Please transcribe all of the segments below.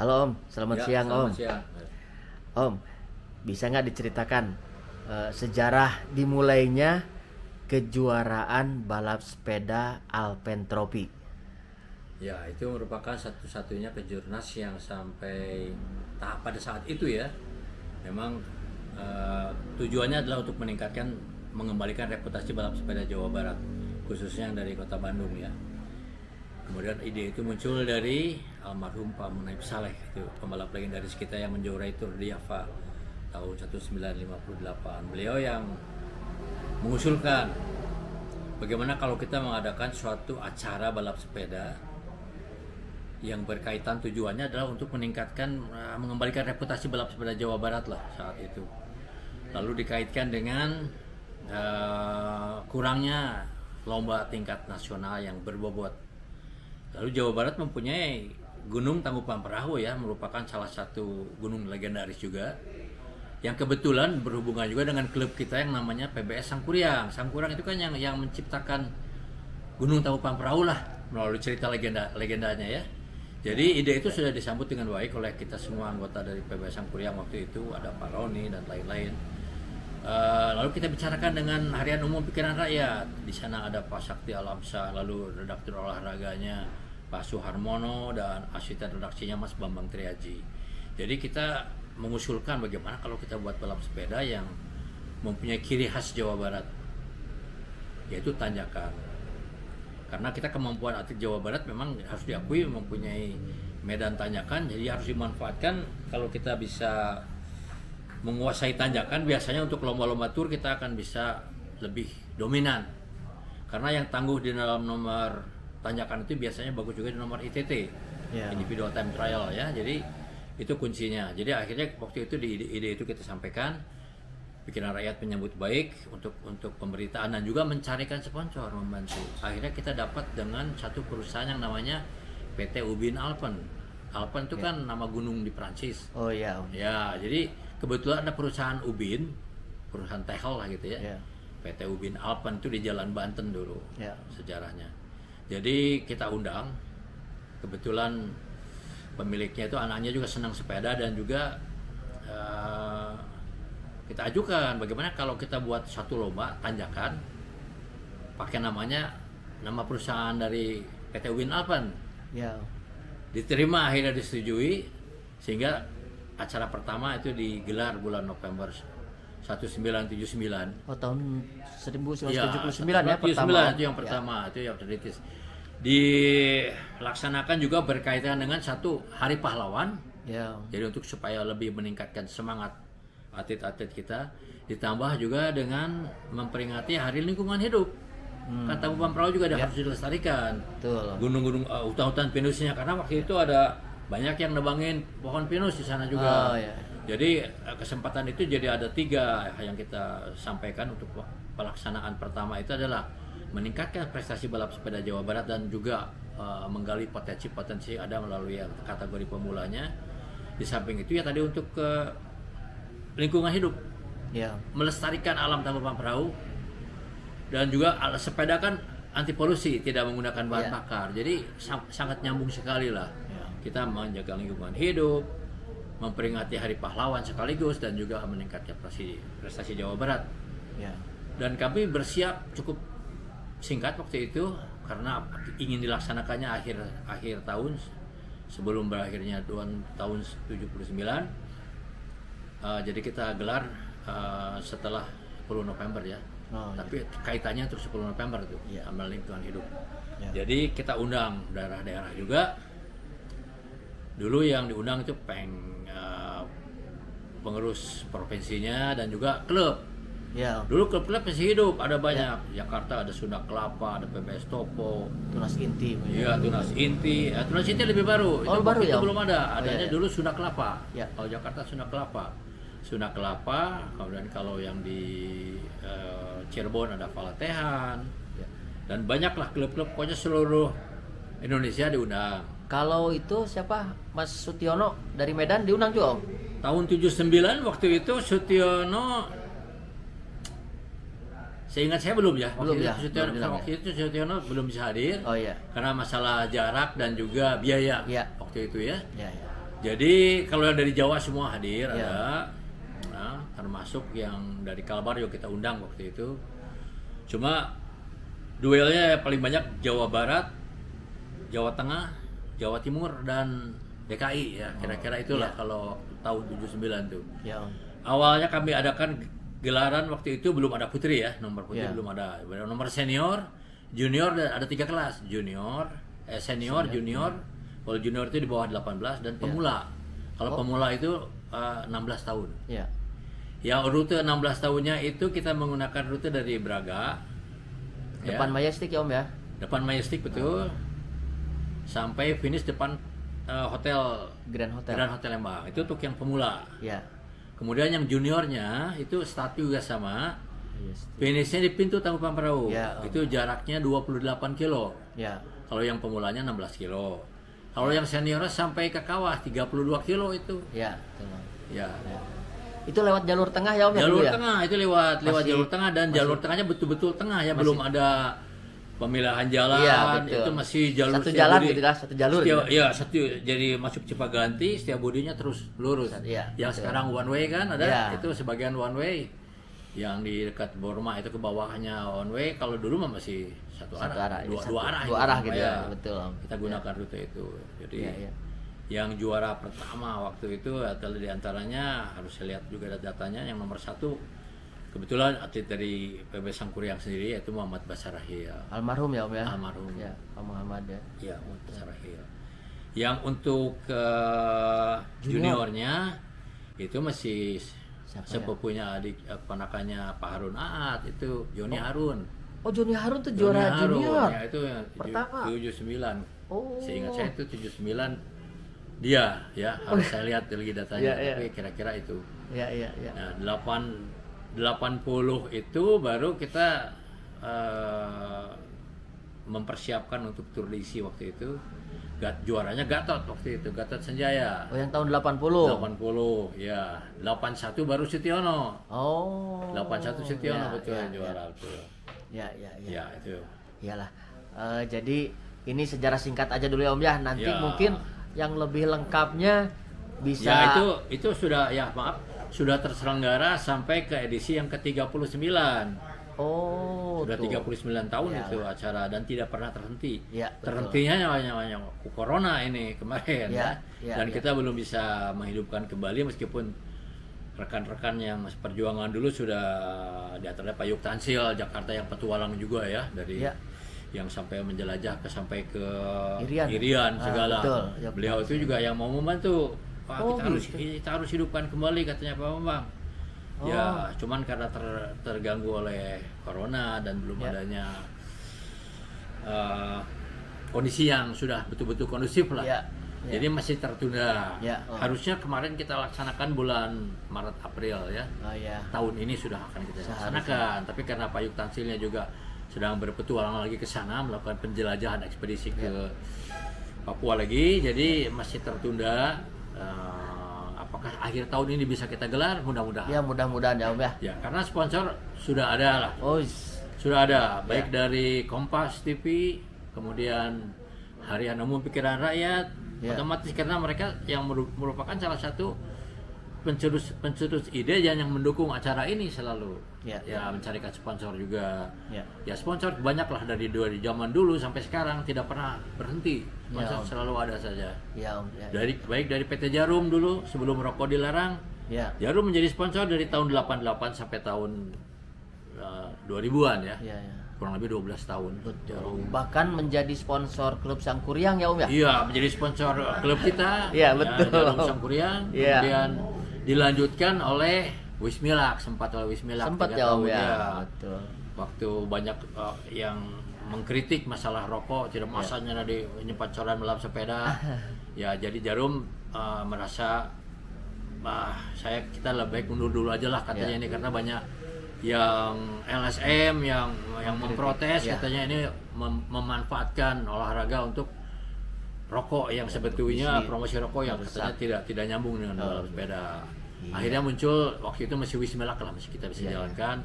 Halo Om, selamat Ya, siang Om. selamat siang. Om, bisa nggak diceritakan sejarah dimulainya kejuaraan balap sepeda Alpentropy? Ya, itu merupakan satu-satunya kejurnas yang sampai tahap pada saat itu ya. Memang tujuannya adalah untuk mengembalikan reputasi balap sepeda Jawa Barat, khususnya yang dari Kota Bandung ya. Kemudian ide itu muncul dari almarhum Pak Munaib Saleh, itu pembalap legendaris kita yang menjuarai Tour de Java tahun 1958. Beliau yang mengusulkan bagaimana kalau kita mengadakan suatu acara balap sepeda yang berkaitan, tujuannya adalah untuk mengembalikan reputasi balap sepeda Jawa Barat lah saat itu. Lalu dikaitkan dengan kurangnya lomba tingkat nasional yang berbobot. Lalu Jawa Barat mempunyai Gunung Tangkuban Perahu ya, merupakan salah satu gunung legendaris juga, yang kebetulan berhubungan juga dengan klub kita yang namanya PBS Sangkuriang. Sangkuriang itu kan yang menciptakan Gunung Tangkuban Perahu lah, melalui cerita legendanya ya. Jadi ide itu sudah disambut dengan baik oleh kita semua anggota dari PBS Sangkuriang waktu itu, ada Pak Roni dan lain-lain. Lalu kita bicarakan dengan Harian Umum Pikiran Rakyat. Di sana ada Pak Sakti Alamsa, lalu redaktur olahraganya Pak Suharmono, dan asisten redaksinya Mas Bambang Triaji. Jadi kita mengusulkan bagaimana kalau kita buat balap sepeda yang mempunyai ciri khas Jawa Barat, yaitu tanjakan. Karena kita kemampuan atlet Jawa Barat memang harus diakui mempunyai medan tanjakan, jadi harus dimanfaatkan. Kalau kita bisa menguasai tanjakan, biasanya untuk lomba-lomba tour kita akan bisa lebih dominan. Karena yang tangguh di dalam nomor tanjakan itu biasanya bagus juga di nomor ITT, individual time trial ya. Jadi itu kuncinya. Jadi akhirnya waktu itu di ide itu kita sampaikan, Pikiran Rakyat menyambut baik untuk pemberitaan dan juga mencarikan sponsor membantu. Akhirnya kita dapat dengan satu perusahaan yang namanya PT Ubin Alpen. Alpen itu kan nama gunung di Prancis. Oh iya Om. Ya, jadi kebetulan ada perusahaan Ubin, perusahaan tehel lah gitu ya. PT Ubin Alpen itu di Jalan Banten dulu sejarahnya. Jadi kita undang, kebetulan pemiliknya itu anaknya juga senang sepeda, dan juga kita ajukan bagaimana kalau kita buat satu lomba tanjakan pakai nama perusahaan dari PT Ubin Alpen. Diterima, akhirnya disetujui, sehingga acara pertama itu digelar bulan November 1979. Oh, tahun 1979 ya pertama. Itu yang pertama, itu yang terditis. Dilaksanakan juga berkaitan dengan satu Hari Pahlawan. Jadi untuk supaya lebih meningkatkan semangat atlet-atlet kita, ditambah juga dengan memperingati Hari Lingkungan Hidup. Kan Tangkuban Perahu juga harus dilestarikan. Gunung-gunung hutan-hutan pinusnya, karena waktu itu ada banyak yang nebangin pohon pinus di sana juga. Jadi kesempatan itu jadi ada 3 yang kita sampaikan untuk pelaksanaan pertama itu adalah meningkatkan prestasi balap sepeda Jawa Barat dan juga menggali potensi-potensi yang ada melalui kategori pemulanya. Di samping itu ya tadi untuk lingkungan hidup, melestarikan alam Tangkuban Perahu, dan juga sepeda kan anti polusi, tidak menggunakan bahan bakar. Jadi sangat nyambung sekali lah. Kita menjaga lingkungan hidup, memperingati Hari Pahlawan sekaligus, dan juga meningkatkan prestasi Jawa Barat. Dan kami bersiap cukup singkat waktu itu karena ingin dilaksanakannya akhir tahun sebelum berakhirnya tahun 79. Jadi kita gelar setelah 10 November ya. Tapi kaitannya terus 10 November itu sama lingkungan hidup. Jadi kita undang daerah-daerah juga. Dulu yang diundang itu pengurus provinsinya dan juga klub. Dulu klub-klub masih hidup, ada banyak. Jakarta ada Sunda Kelapa, ada PBS Topo, Tunas Inti. Iya, Tunas Inti. Tunas Inti lebih baru. Oh, baru ya? Itu belum ada. Adanya dulu Sunda Kelapa. Kalau Jakarta Sunda Kelapa. Sunda Kelapa, kemudian kalau yang di Cirebon ada Falatehan. Dan banyaklah klub-klub, pokoknya seluruh Indonesia diundang. Kalau itu siapa? Mas Sutiono dari Medan diundang juga Om? Tahun 79 waktu itu Sutiono, seingat saya belum ya. Waktu itu Sutiono belum bisa hadir. Karena masalah jarak dan juga biaya waktu itu ya. Jadi kalau yang dari Jawa semua hadir Ya. ada, nah, termasuk yang dari Kalbar juga kita undang waktu itu. Cuma duelnya paling banyak Jawa Barat, Jawa Tengah, Jawa Timur dan DKI ya, kira-kira itulah kalau tahun 79 tuh. Ya Om. Awalnya kami adakan gelaran waktu itu belum ada putri ya, nomor putri Ya. belum ada. Nomor senior, junior dan ada 3 kelas, junior, senior, junior. Kalau junior itu di bawah 18 dan pemula. Kalau pemula itu 16 tahun. Ya. Yang rute 16 tahunnya itu kita menggunakan rute dari Braga, Depan Majestic ya Om ya. depan Majestic betul, sampai finish depan hotel Grand Hotel. Grand Hotel Lembang. Itu untuk yang pemula. Ya. Kemudian yang juniornya itu start juga sama. Yes. Finishnya di pintu Tangkuban Perahu. Ya, Om. Itu jaraknya 28 kilo. Ya. Kalau yang pemulanya 16 kilo. Kalau yang seniornya sampai ke kawah 32 kilo itu. Ya. Betul, Om. Ya. Ya. Itu lewat jalur tengah ya Om ya? Jalur dulu ya? tengah itu lewat Masih- jalur tengah dan jalur tengahnya betul-betul tengah ya, belum ada pemilahan jalan. Iya, betul. Itu masih jalur Satu Setiabudi. jalan gitu kan, satu jalur Setia- gitu. Iya, satu jadi masuk Cipaganti, Setiabudinya terus lurus. Iya, Yang betul. sekarang one way kan ada, Iya. itu sebagian one way. Yang di dekat Borma itu ke bawahnya one way. Kalau dulu mah masih satu arah, ini dua satu- arah, dua itu arah gitu namanya. ya, betul Om. Kita gunakan rute itu. Jadi Iya, iya. yang juara pertama waktu itu adalah diantaranya harus saya lihat juga datanya, yang nomor 1 kebetulan atlet dari PB Sangkuriang sendiri yaitu Muhammad Basarahil. Almarhum ya Om ya. Almarhum. Ya, Pak Muhammad ya. Ya, Muhammad Basarahil. Yang untuk juniornya itu masih Siapa ya? sepupunya adik keponakannya Pak Harun Aat, itu Joni Harun. Oh, Joni Harun tuh Joni juara Harun, junior. ya, itu yang Pertama. 79. Oh. Seingat saya itu 79 dia ya, harus saya lihat lagi datanya, Iya, iya. tapi kira-kira itu. Ya, ya, ya. Nah, 80 itu baru kita mempersiapkan untuk Tour de Isi waktu itu. Juaranya Gatot waktu itu, Gatot Sanjaya. Oh, yang tahun 80. 80 ya. 81 baru Sutiono. Oh. 81 Sutiono Ya, betul ya, yang juara itu. Ya, ya, ya. Ya, itu. Iyalah. Jadi ini sejarah singkat aja dulu ya Om ya. Nanti Ya. mungkin yang lebih lengkapnya bisa. Ya itu sudah, ya maaf, sudah terselenggara sampai ke edisi yang ke-39. Oh, Sudah tuh. 39 tahun Ya. itu acara dan tidak pernah terhenti. Ya, betul. Terhentinya hanya corona ini kemarin Ya, ya. ya, Dan ya. kita belum bisa menghidupkan kembali meskipun rekan-rekan yang perjuangan dulu sudah diantaranya Pak Yuk Tansil Jakarta yang petualang juga ya, dari Ya. yang sampai menjelajah sampai ke Irian. segala. Betul. Ya, Beliau itu juga yang mau membantu. Pak, Oh, kita harus hidupkan kembali katanya Pak Bambang. Oh. Ya, cuman karena terganggu oleh corona dan belum Ya. adanya kondisi yang sudah betul-betul kondusif lah. Ya, ya. Jadi masih tertunda. Ya, oh. Harusnya kemarin kita laksanakan bulan Maret April ya. Oh ya. Tahun ini sudah akan kita Seharusnya. laksanakan. Tapi karena Pak Yuk Tansilnya juga sedang berpetualang lagi ke sana melakukan penjelajahan ekspedisi ke Papua lagi, jadi masih tertunda. Apakah akhir tahun ini bisa kita gelar? Mudah-mudahan. Ya, mudah-mudahan ya Om ya. Ya, karena sponsor sudah ada lah. Oh, Sudah ada, baik dari Kompas TV, kemudian Harian Umum Pikiran Rakyat, Ya. otomatis karena mereka yang merupakan salah satu pencetus ide yang mendukung acara ini selalu. Ya. Ya, mencarikan sponsor juga. Ya. Ya, sponsor banyaklah dari zaman dulu sampai sekarang tidak pernah berhenti. Sponsor Ya, Om. selalu ada saja. Ya Om. Ya. Baik dari PT Jarum dulu sebelum rokok dilarang. Ya. Jarum menjadi sponsor dari tahun 88 sampai tahun 2000-an ya. Ya, ya. Kurang lebih 12 tahun. Betul. Bahkan menjadi sponsor klub Sangkuriang ya Om ya. Iya, menjadi sponsor klub kita. Iya, betul. Jarum Sangkuriang. Iya. Kemudian dilanjutkan oleh Wismilak, sempat oleh Wismilak. Sempat 3 ya Om tahun, ya. Betul. Waktu banyak yang mengkritik masalah rokok, tidak masanya di nyempat-coran melalui sepeda. Ya, jadi Jarum merasa kita lebih baik mundur dulu aja lah katanya Ya. ini, karena banyak yang LSM yang memprotes Ya. katanya ini memanfaatkan olahraga untuk rokok yang sebetulnya promosi rokok yang katanya tidak nyambung dengan balap sepeda. Iya. Akhirnya muncul waktu itu masih Wismilak lah, masih kita bisa Iya, jalankan.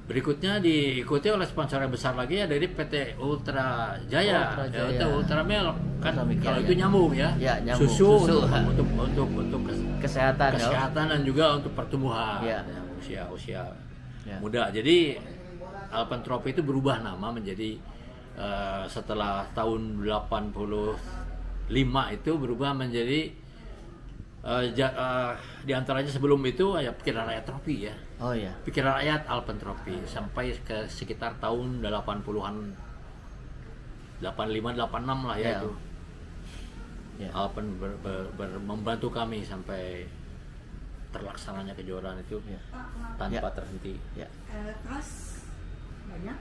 Berikutnya diikuti oleh sponsor yang besar lagi ya dari PT Ultra Jaya. Ultra Ya, Jaya. itu Ultra Milk kan Ultra Milk, kalau ya, itu ya. nyambung ya. Ya, nyambung. Susu, Susu. untuk Kesehatan, ya, Om. kesehatan dan juga untuk pertumbuhan Ya. usia Ya. muda. Jadi Alpentropi itu berubah nama menjadi setelah tahun 85 itu berubah menjadi di antaranya sebelum itu ya Pikiran Rakyat Tropi ya. Oh iya. Pikiran Rakyat Alpentropi sampai ke sekitar tahun 80-an 85 86 lah ya, Ya. itu. Ya. Alpen membantu kami sampai terlaksananya kejuaraan itu Ya. tanpa Ya. terhenti. Ya. Tas banyak,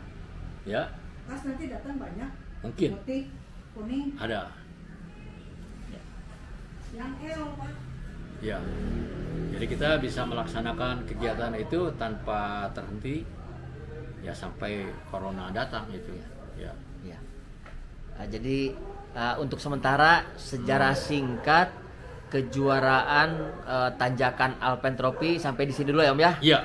Ya, tas nanti datang banyak. mungkin Putih, kuning, ada. yang L Pak. Ya. Jadi kita bisa melaksanakan kegiatan itu tanpa terhenti ya sampai corona datang itu. Ya. Ya. Jadi untuk sementara sejarah singkat kejuaraan tanjakan Alpentropi sampai di sini dulu ya Om ya. Iya.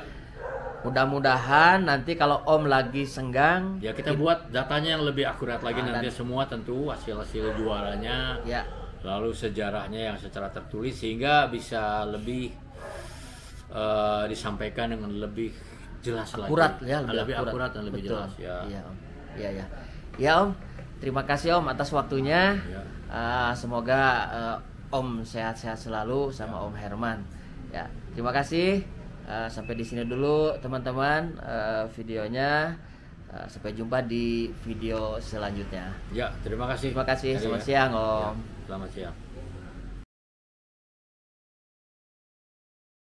Mudah-mudahan nanti kalau Om lagi senggang Ya kita buat datanya yang lebih akurat lagi Ah, nanti semua tentu hasil-hasil juaranya. ya Lalu sejarahnya yang secara tertulis sehingga bisa lebih disampaikan dengan lebih jelas akurat lagi. ya, lebih akurat dan lebih Betul. jelas ya. Iya Om. Iya ya. Ya Om, terima kasih Om atas waktunya. Ya. Semoga Om sehat-sehat selalu sama Om Herman. Ya, terima kasih. Sampai di sini dulu teman-teman videonya. Sampai jumpa di video selanjutnya. Ya, terima kasih. Terima kasih. Jadi, Selamat siang Om. Ya, selamat siang.